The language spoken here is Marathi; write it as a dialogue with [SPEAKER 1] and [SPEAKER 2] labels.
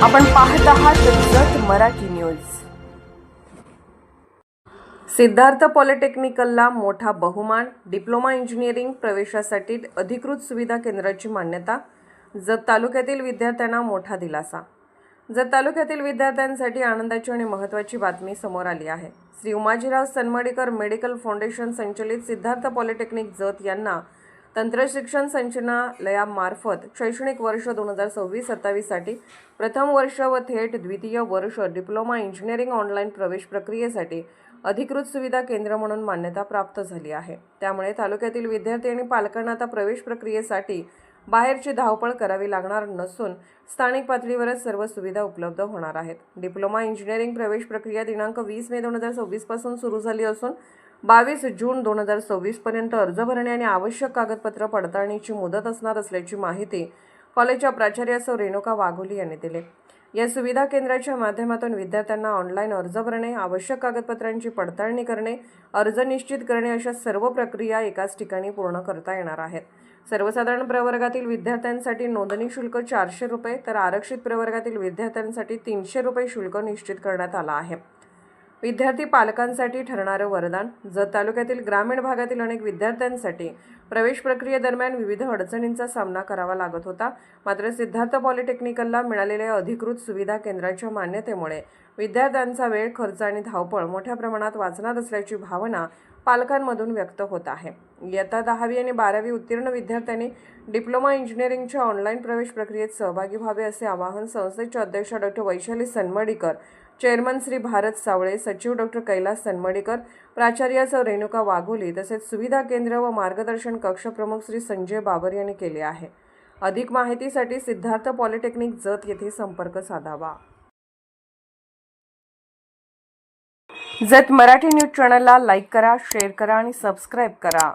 [SPEAKER 1] आपण पाहत आहात जत मराठी न्यूज। सिद्धार्थ पॉलिटेक्निकलला मोठा बहुमान, डिप्लोमा इंजिनिअरिंग प्रवेशासाठी अधिकृत सुविधा केंद्राची मान्यता। जत तालुक्यातील विद्यार्थ्यांना मोठा दिलासा। जत तालुक्यातील विद्यार्थ्यांसाठी आनंदाची आणि महत्त्वाची बातमी समोर आली आहे। श्री उमाजीराव सनमडीकर मेडिकल फाउंडेशन संचलित सिद्धार्थ पॉलिटेक्निक जत यांना तंत्रशिक्षण संचालनालयामार्फत शैक्षणिक वर्ष 2026-27 साठी प्रथम वर्ष व थेट द्वितीय वर्ष डिप्लोमा इंजिनिअरिंग ऑनलाईन प्रवेश प्रक्रियेसाठी अधिकृत सुविधा केंद्र म्हणून मान्यता प्राप्त झाली आहे। त्यामुळे तालुक्यातील विद्यार्थी आणि पालकांना आता प्रवेश प्रक्रियेसाठी बाहेरची धावपळ करावी लागणार नसून स्थानिक पातळीवरच सर्व सुविधा उपलब्ध होणार आहेत। डिप्लोमा इंजिनिअरिंग प्रवेश प्रक्रिया दिनांक 20 मे 2026 पासून सुरू झाली असून 22 जून 2026 पर्यंत अर्ज भरणे आणि आवश्यक कागदपत्र पडताळणीची मुदत असणार असल्याची माहिती कॉलेजच्या प्राचार्य सौ रेणुका वाघोली यांनी दिली। या सुविधा केंद्राच्या माध्यमातून विद्यार्थ्यांना ऑनलाईन अर्ज भरणे, आवश्यक कागदपत्रांची पडताळणी करणे, अर्ज निश्चित करणे अशा सर्व प्रक्रिया एकाच ठिकाणी पूर्ण करता येणार आहेत। सर्वसाधारण प्रवर्गातील विद्यार्थ्यांसाठी नोंदणी शुल्क 400 रुपये तर आरक्षित प्रवर्गातील विद्यार्थ्यांसाठी 300 रुपये शुल्क निश्चित करण्यात आला आहे। विद्यार्थी पालकांसाठी ठरणारे वरदान। जत तालुक्यातील ग्रामीण भागातील अनेक विद्यार्थ्यांसाठी प्रवेश प्रक्रियेदरम्यान विविध अडचणींचा सामना करावा लागत होता। मात्र सिद्धार्थ पॉलिटेक्निकलला मिळालेल्या अधिकृत सुविधा केंद्राच्या मान्यतेमुळे विद्यार्थ्यांचा वेळ, खर्च आणि धावपळ मोठ्या प्रमाणात वाचणार असल्याची भावना पालकांमधून व्यक्त होत आहे। इयत्ता 10वी आणि 12वी उत्तीर्ण विद्यार्थ्यांनी डिप्लोमा इंजिनिअरिंगच्या ऑनलाईन प्रवेश प्रक्रियेत सहभागी व्हावे असे आवाहन संस्थेचे अध्यक्ष डॉ. वैशाली सनमडीकर, चेअरमन श्री भारत सावळे, सचिव डॉ. कैलास सनमडीकर, प्राचार्य सौ रेणुका वाघोली तसेच सुविधा केंद्र व मार्गदर्शन कक्ष प्रमुख श्री संजय बाबर यांनी केले आहे। अधिक माहितीसाठी सिद्धार्थ पॉलिटेक्निक जत येथे संपर्क साधावा। जत मराठी न्यूज चॅनलला लाईक करा, शेअर करा आणि सबस्क्राईब करा।